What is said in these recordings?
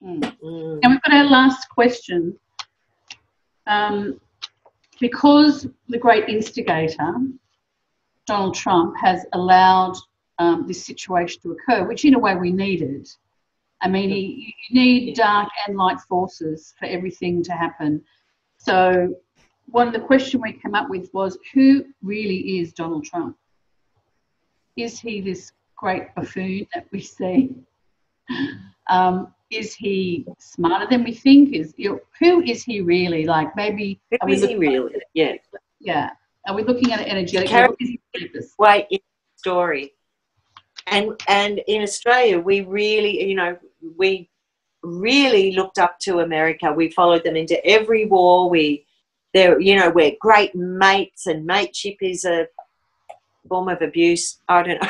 And we've got our last question. Because the great instigator, Donald Trump, has allowed this situation to occur, which in a way we needed. I mean, you need dark and light forces for everything to happen. So one of the questions we came up with was, who really is Donald Trump? Is he this great buffoon that we see? Is he smarter than we think? Who is he really? Like, maybe... Who is he really? Yeah. Yeah. Are we looking at it energetically? Way in the story. And in Australia, we really, we really looked up to America. We followed them into every war. We're great mates, and mateship is a form of abuse. I don't know.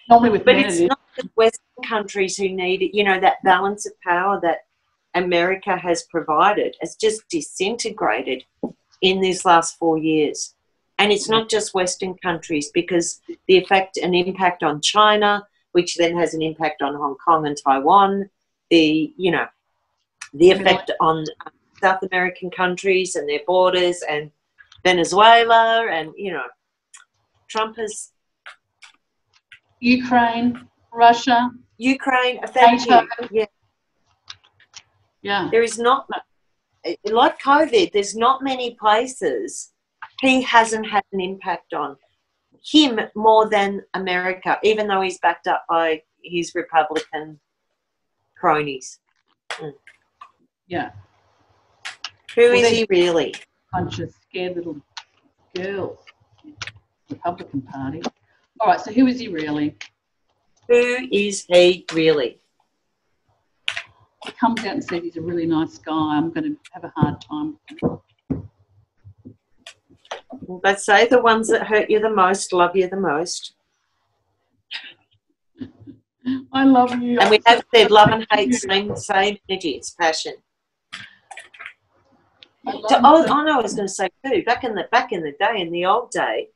Normally with men, it's not the Western countries who need it. That balance of power that America has provided has just disintegrated in these last 4 years. And it's not just Western countries, because the effect and impact on China, which then has an impact on Hong Kong and Taiwan, the effect on South American countries and their borders, and Venezuela, and, Trump has... Ukraine, Russia. Thank you. Yeah. Yeah. There is not, like COVID, there's not many places he hasn't had an impact on. Him more than America, even though he's backed up by his Republican cronies. Yeah. Who is he really? Bunch of scared little girls. Republican Party. All right, so who is he really? Who is he really? He comes out and says he's a really nice guy. I'm going to have a hard time with him. They say the ones that hurt you the most love you the most. I love you. And we have said love and hate, same energy. It's passion. I was going to say too. Back in the day, in the old day,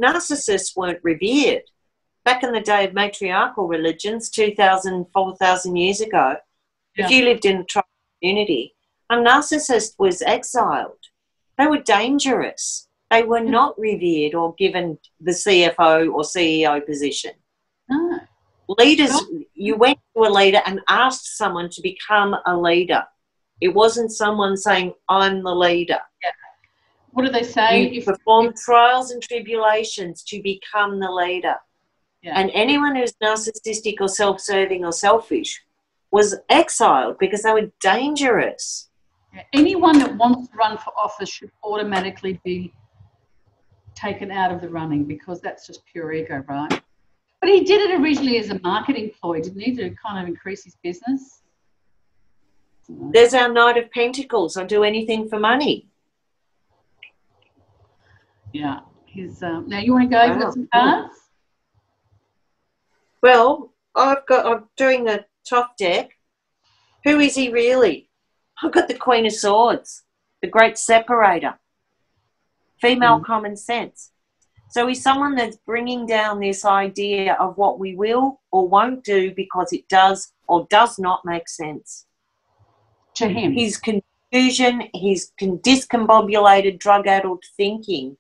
narcissists weren't revered. Back in the day of matriarchal religions, 2,000, 4,000 years ago, if you lived in a tribal community, a narcissist was exiled. They were dangerous. They were not revered or given the CFO or CEO position. No. Leaders, you went to a leader and asked someone to become a leader. It wasn't someone saying, I'm the leader. Yeah. What do they say? You perform trials and tribulations to become the leader. Yeah. And anyone who's narcissistic or self-serving or selfish was exiled because they were dangerous. Yeah. Anyone that wants to run for office should automatically be taken out of the running, because that's just pure ego, right? But he did it originally as a marketing ploy, didn't he, to kind of increase his business? There's our Knight of Pentacles. I'll do anything for money. Yeah. Now you want to go with some cards? Well, I'm doing the top deck. Who is he really? I've got the Queen of Swords, the great separator, female common sense. So he's someone that's bringing down this idea of what we will or won't do because it does or does not make sense. To him. His confusion, his discombobulated, drug-addled thinking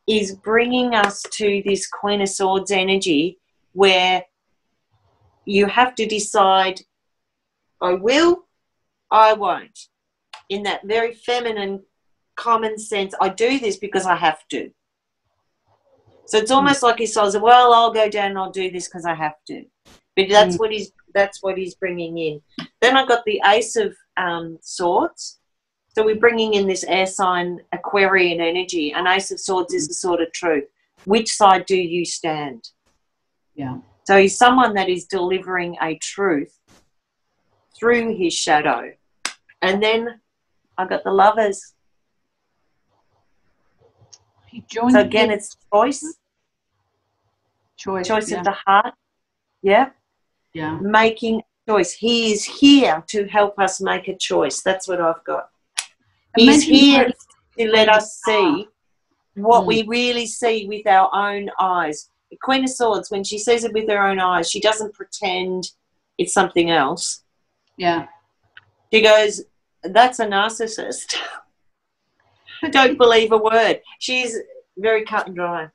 is bringing us to this Queen of Swords energy where you have to decide, I will, I won't. In that very feminine, common sense, I do this because I have to. So it's almost like he says, well, I'll go down and I'll do this because I have to. But that's what he's bringing in. Then I got the Ace of Swords. So we're bringing in this air sign Aquarian energy. And Ace of Swords is the sword of truth. Which side do you stand? Yeah. So he's someone that is delivering a truth through his shadow. And then I got the Lovers. So again, it's choice. Choice of the heart. Yeah. Yeah. Making a choice. He is here to help us make a choice. That's what I've got. He's here to let us see what we really see with our own eyes. The Queen of Swords, when she sees it with her own eyes, she doesn't pretend it's something else. Yeah. She goes, that's a narcissist. Don't believe a word. She's very cut and dry.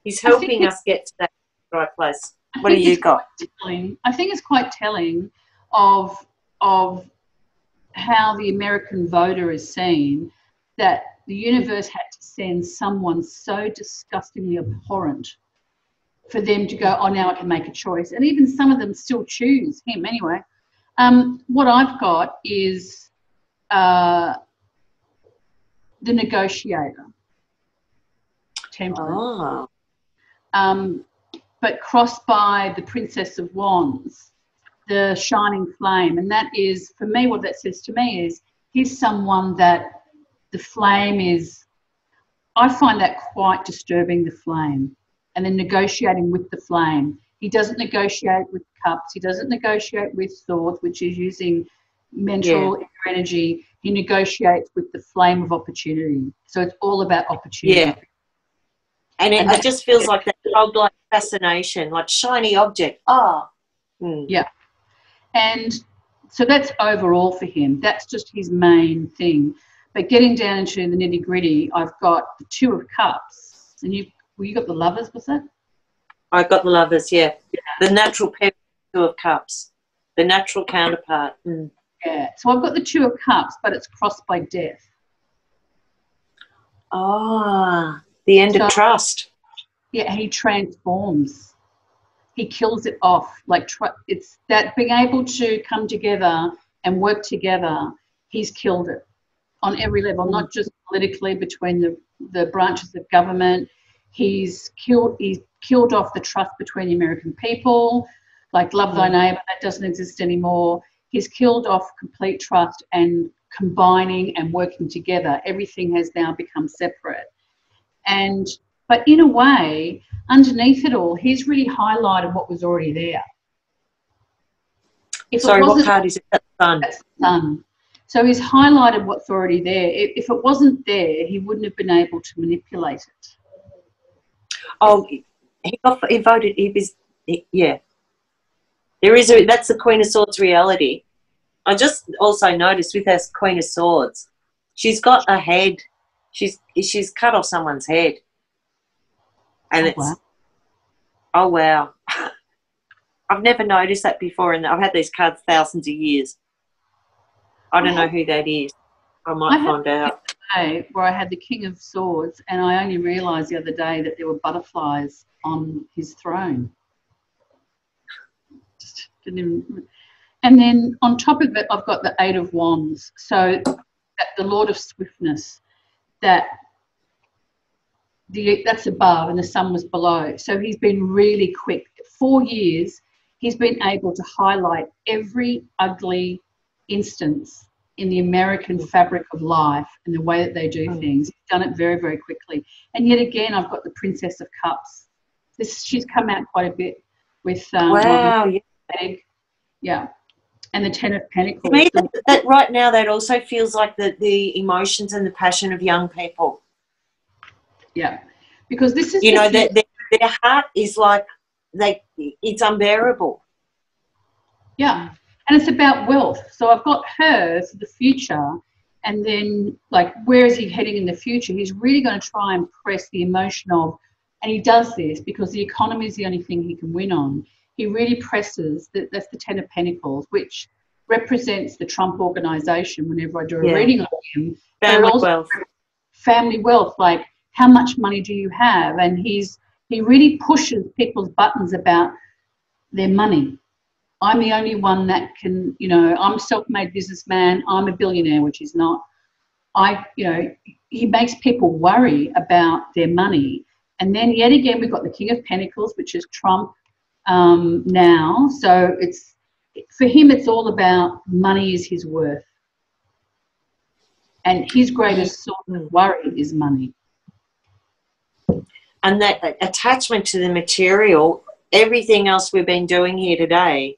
He's helping us get to that right place. What do you got? I think it's quite telling of how the American voter is seen, that the universe had to send someone so disgustingly abhorrent for them to go, oh, now I can make a choice. And even some of them still choose him anyway. What I've got is the negotiator. Temperance. Oh. But crossed by the Princess of Wands, the shining flame. And that is, for me, what that says to me is he's someone that the flame is, I find that quite disturbing, the flame, and then negotiating with the flame. He doesn't negotiate with cups. He doesn't negotiate with swords, which is using mental energy. He negotiates with the flame of opportunity. So it's all about opportunity. Yeah. And it just feels like that childlike fascination, like shiny object. Oh. Mm. Yeah. And so that's overall for him. That's just his main thing. But getting down into the nitty-gritty, I've got the Two of Cups. And you got the Lovers, was that? I got the Lovers, yeah. The natural pair, Two of Cups. The natural counterpart. Mm. Yeah. So I've got the Two of Cups, but it's crossed by death. Ah, the end of trust. Yeah, he transforms. He kills it off. Like it's that being able to come together and work together, he's killed it on every level, not just politically between the branches of government. He's killed off the trust between the American people, like love thy neighbour, that doesn't exist anymore. He's killed off complete trust and combining and working together. Everything has now become separate. But in a way, underneath it all, he's really highlighted what was already there. Sorry, what card is it? That's Sun. That's the Sun. So he's highlighted what's already there. If it wasn't there, he wouldn't have been able to manipulate it. Oh, he voted. Yeah. That's the Queen of Swords reality. I just also noticed with her Queen of Swords, she's got a head. She's cut off someone's head. And oh, wow. I've never noticed that before, and I've had these cards thousands of years. I don't know who that is. I might find out. Where I had the King of Swords, and I only realised the other day that there were butterflies on his throne. Just didn't even... And then on top of it, I've got the Eight of Wands. So the Lord of Swiftness, that's above and the Sun was below. So he's been really quick. 4 years, he's been able to highlight every ugly instance in the American fabric of life and the way that they do things. He's done it very, very quickly. And yet again, I've got the Princess of Cups. She's come out quite a bit with yeah. And the Ten of Pentacles. To me, that right now, that also feels like the emotions and the passion of young people. Yeah, because this is... their heart is like, it's unbearable. Yeah, and it's about wealth. So I've got her for the future, and then, like, where is he heading in the future? He's really going to try and press the emotion of, and he does this because the economy is the only thing he can win on. He really presses, that's the Ten of Pentacles, which represents the Trump organisation whenever I do a reading on him. Family wealth, like how much money do you have? And he really pushes people's buttons about their money. I'm the only one that can, I'm a self-made businessman, I'm a billionaire, which is not. He makes people worry about their money. And then yet again, we've got the King of Pentacles, which is Trump now. So for him, it's all about money is his worth. And his greatest source of worry is money. And that attachment to the material, everything else we've been doing here today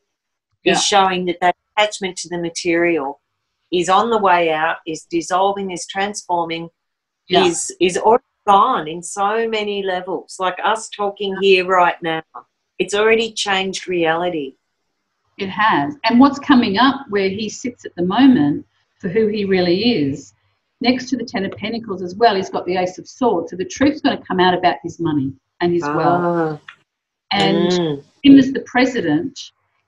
is showing that attachment to the material is on the way out, is dissolving, is transforming, is already gone in so many levels. Like us talking here right now, it's already changed reality. It has. And what's coming up where he sits at the moment for who he really is, next to the Ten of Pentacles as well, he's got the Ace of Swords. So the truth's going to come out about his money and his wealth. And him as the president,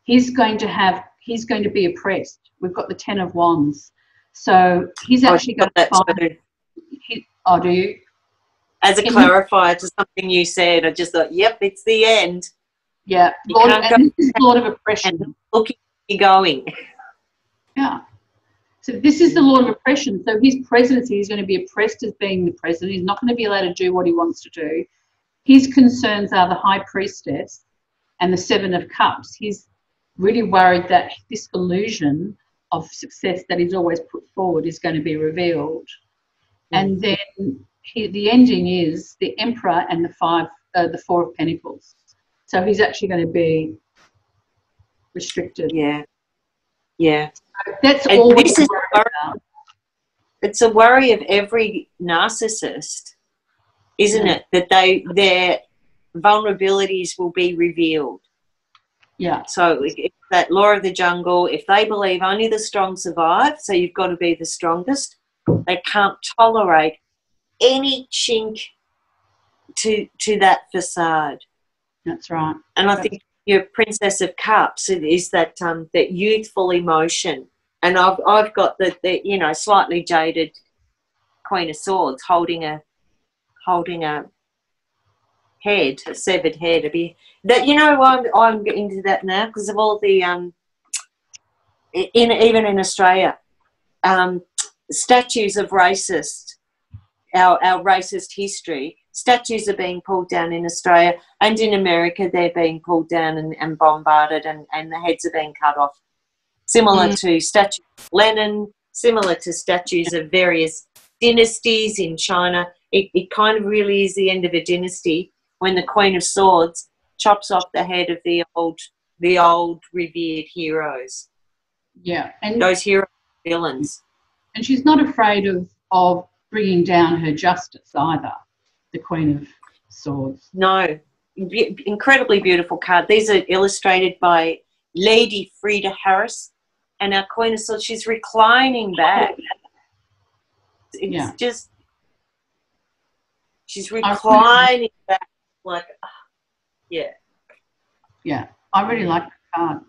he's going to be oppressed. We've got the Ten of Wands. So he's actually going to find... Oh, do you? As a clarifier to something you said, I just thought, yep, it's the end. Yeah. And this is Lord of Oppression. And look at you going. Yeah. So this is the Lord of Oppression. So his presidency is going to be oppressed as being the president. He's not going to be allowed to do what he wants to do. His concerns are the High Priestess and the Seven of Cups. He's really worried that this illusion of success that he's always put forward is going to be revealed. And then the ending is the Emperor and the Four of Pentacles. So he's actually going to be restricted. Yeah. Yeah. So that's all we're worried about. It's a worry of every narcissist, isn't it? That their vulnerabilities will be revealed. Yeah. So it's that law of the jungle, if they believe only the strong survive, so you've got to be the strongest, they can't tolerate any chink to that facade. That's right. And I think your Princess of Cups is that that youthful emotion. And I've got the slightly jaded Queen of Swords holding a head, a severed head. I'm into that now because of all the even in Australia, statues of our racist history. Statues are being pulled down in Australia, and in America they're being pulled down and bombarded, and the heads are being cut off. Similar to statues of Lenin, similar to statues of various dynasties in China. It kind of really is the end of a dynasty when the Queen of Swords chops off the head of the old revered heroes. Yeah, and those hero villains. And she's not afraid of bringing down her justice either. The Queen of Swords. No, incredibly beautiful card. These are illustrated by Lady Frida Harris, and our Queen of Swords, she's reclining back. It's just, she's reclining back like, yeah. Yeah, I really like the card.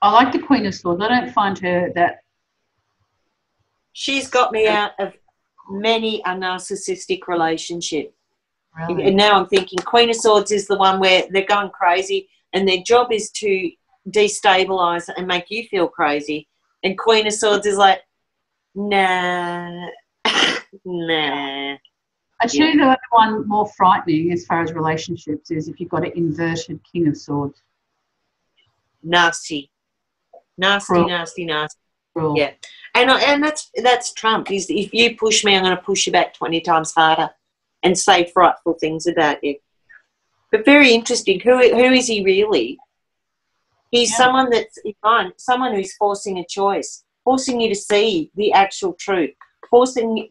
I like the Queen of Swords. I don't find her that... She's got me out of many a narcissistic relationship. Really? And now I'm thinking Queen of Swords is the one where they're going crazy and their job is to destabilise and make you feel crazy. And Queen of Swords is like, nah, nah. I tell you the other one more frightening as far as relationships is if you've got an inverted King of Swords. Nasty. Nasty, Cruel. nasty, nasty. Cruel. Yeah. And that's Trump. If you push me, I'm going to push you back 20 times harder and say frightful things about you. But very interesting. Who is he really? He's someone who's forcing a choice, forcing you to see the actual truth, forcing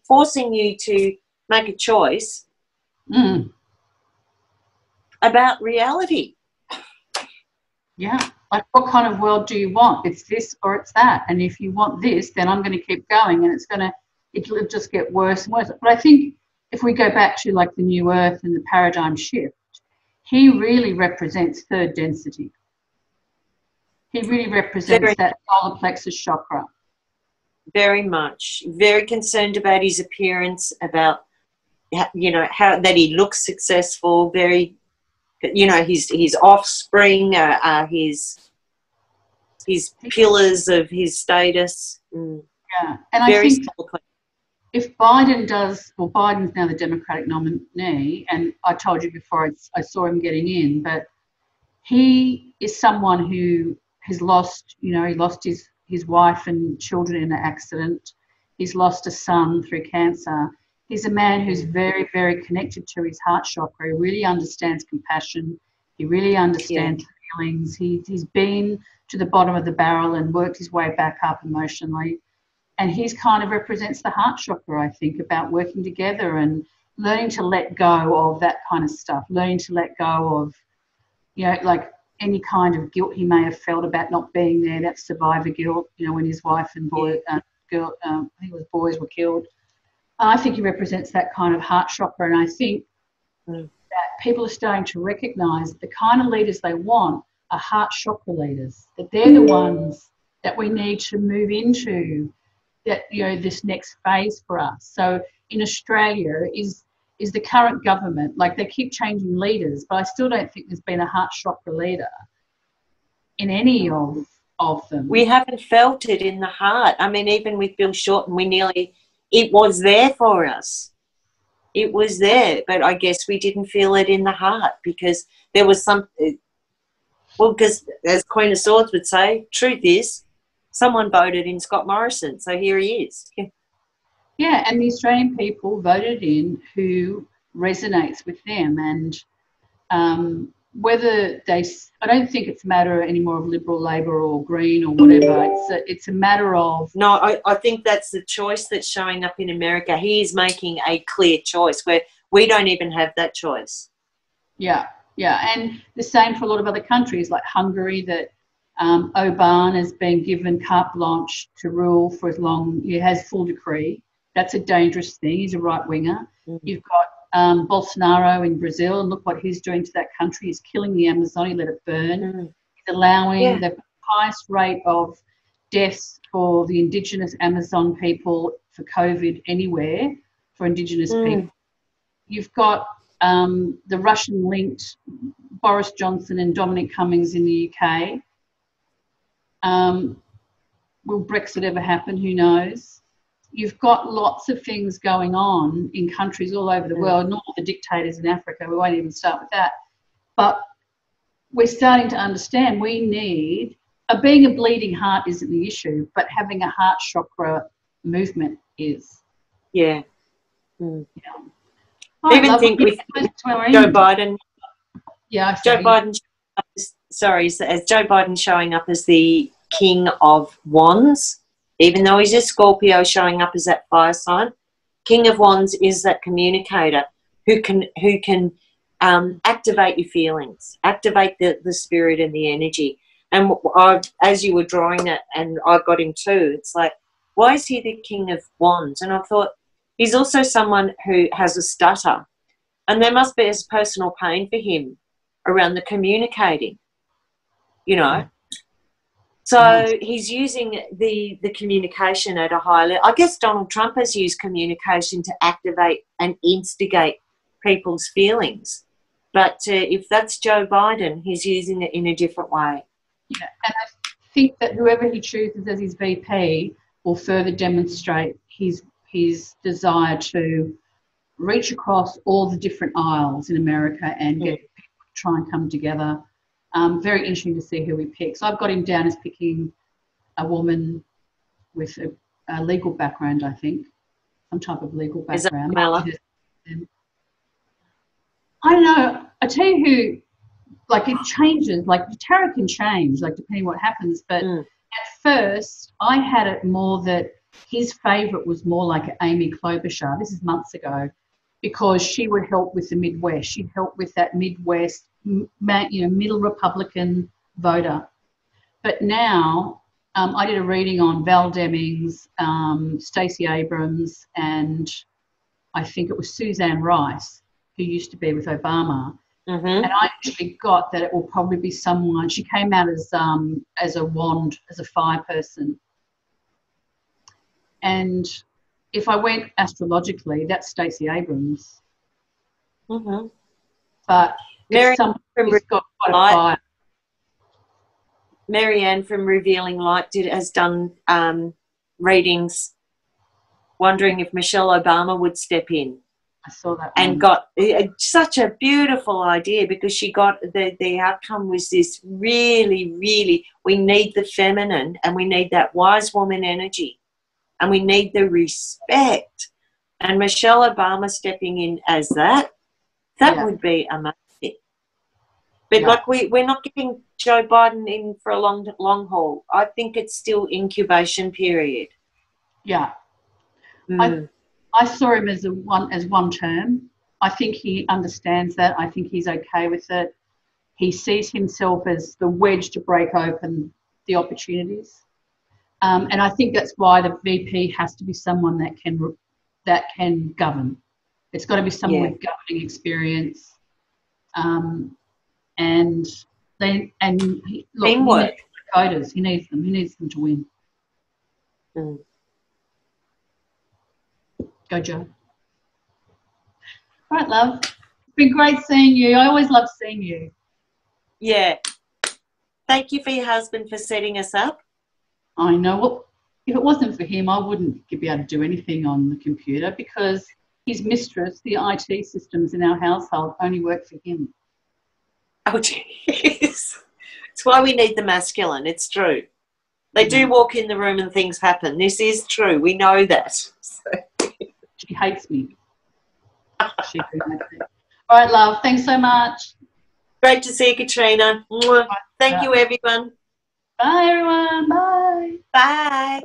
you to make a choice about reality. Yeah. Like, what kind of world do you want? It's this or it's that. And if you want this, then I'm going to keep going, and it'll just get worse and worse. But I think if we go back to like the New Earth and the paradigm shift, he really represents third density. He really represents that solar plexus chakra. Very much. Very concerned about his appearance, about, how that he looks successful, very... his offspring are his pillars of his status. Yeah, and I think if Biden does, well, Biden's now the Democratic nominee, and I told you before I saw him getting in, but he is someone who has lost, he lost his wife and children in an accident. He's lost a son through cancer. He's a man who's very, very connected to his heart chakra. He really understands compassion. He really understands feelings. He's been to the bottom of the barrel and worked his way back up emotionally. And he's kind of represents the heart chakra, I think, about working together and learning to let go of that kind of stuff, learning to let go of, like any kind of guilt he may have felt about not being there, that survivor guilt, you know, when his wife and boy, I think it was boys, were killed. I think he represents that kind of heart chakra, and I think that people are starting to recognise the kind of leaders they want are heart chakra leaders, that they're the ones that we need to move into that, you know, this next phase for us. So in Australia is the current government, like they keep changing leaders, but I still don't think there's been a heart chakra leader in any of them. We haven't felt it in the heart. I mean, even with Bill Shorten, it was there for us. It was there, but I guess we didn't feel it in the heart because there was something. Well, because as Queen of Swords would say, truth is, someone voted in Scott Morrison, so here he is. Yeah, and the Australian people voted in who resonates with them, and whether I don't think it's a matter anymore of Liberal, Labor or Green or whatever. It's a matter of... No, I think that's the choice that's showing up in America. He is making a clear choice where we don't even have that choice. Yeah, and the same for a lot of other countries like Hungary, that Orbán has been given carte blanche to rule for as long. He has full decree. That's a dangerous thing. He's a right-winger. Mm-hmm. You've got Bolsonaro in Brazil, and look what he's doing to that country. He's killing the Amazon. He let it burn. Mm-hmm. He's allowing the highest rate of deaths for the indigenous Amazon people for COVID anywhere for indigenous people. You've got the Russian-linked Boris Johnson and Dominic Cummings in the UK. Will Brexit ever happen? Who knows? You've got lots of things going on in countries all over the world, not all the dictators in Africa. We won't even start with that. But we're starting to understand we need... being a bleeding heart isn't the issue, but having a heart chakra movement is. Yeah. I even think with Joe Biden... Yeah, Joe Biden... as Joe Biden showing up as the King of Wands, even though he's a Scorpio showing up as that fire sign, King of Wands is that communicator who can activate your feelings, activate the spirit and the energy. And as you were drawing it, and I got him too, it's like, why is he the King of Wands? And I thought, he's also someone who has a stutter, and there must be a personal pain for him around the communicating, you know. So he's using the communication at a high level. I guess Donald Trump has used communication to activate and instigate people's feelings. But if that's Joe Biden, he's using it in a different way. Yeah, and I think that whoever he chooses as his VP will further demonstrate his desire to reach across all the different aisles in America and get people to try and come together. Very interesting to see who he picks. I've got him down as picking a woman with a legal background, I think, some type of legal background. Is that Kamala? I don't know. I tell you who, like, it changes. Like, the tarot can change, like, depending what happens. But at first, I had it more that his favourite was more like Amy Klobuchar. This is months ago, because she would help with the Midwest. She'd help with that Midwest, middle Republican voter. But now I did a reading on Val Demings, Stacey Abrams, and I think it was Suzanne Rice, who used to be with Obama. And I actually got that it will probably be someone. She came out as a wand, as a fire person. And if I went astrologically, that's Stacey Abrams. But it's someone who's got quite a fire. Marianne from Revealing Light has done readings, wondering if Michelle Obama would step in. I saw that and got such a beautiful idea, because she got the outcome was this really, really, we need the feminine and we need that wise woman energy and we need the respect. And Michelle Obama stepping in as that would be amazing. But like we're not getting Joe Biden in for a long haul. I think it's still incubation period. Yeah. I saw him as one term. I think he understands that. I think he's okay with it. he sees himself as the wedge to break open the opportunities. And I think that's why the VP has to be someone that can govern. It's got to be someone with governing experience. And look, Teamwork. Coders, he needs them. He needs them to win. Mm. Go, Joe. All right, love. It's been great seeing you. I always love seeing you. Yeah. Thank you for your husband for setting us up. I know. Well, if it wasn't for him, I wouldn't be able to do anything on the computer because his mistress, the IT systems in our household, only work for him. Oh, jeez. It's why we need the masculine. It's true. They do walk in the room and things happen. This is true. We know that. So. She hates me. She hates me. All right, love. Thanks so much. Great to see you, Katrina. Thank you, everyone. Bye, everyone. Bye. Bye.